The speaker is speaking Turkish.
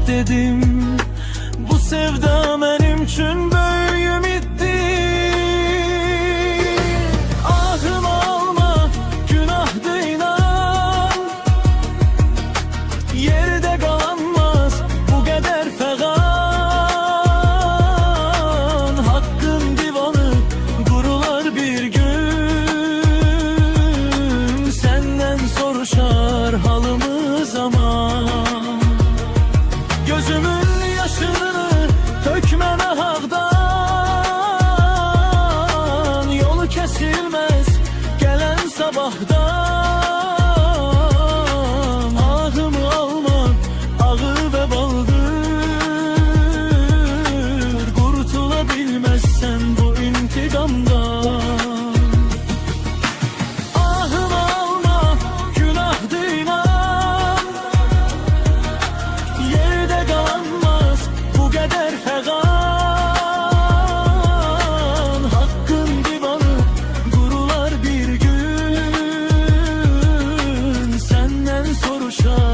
dedim. Bu sevda benim üçün böyük ümitdir. Ahım alma, günahdır inan, yerde qalanmaz bu qədər fəğan. Haqqın divanı qurular bir gün, səndən soruşar halımız aman. Gözümün yaşını tökmə nahaqdan, yolu kesilmez gelen sabahdan. Ahımı alma, ağı ve baldır, kurtulabilmezsen bu intikamdan. Ahımı alma, günahdır inan, yerde qalanmaz bu qədər fəğan. Haqqın divanı qurular bir gün, səndən soruşar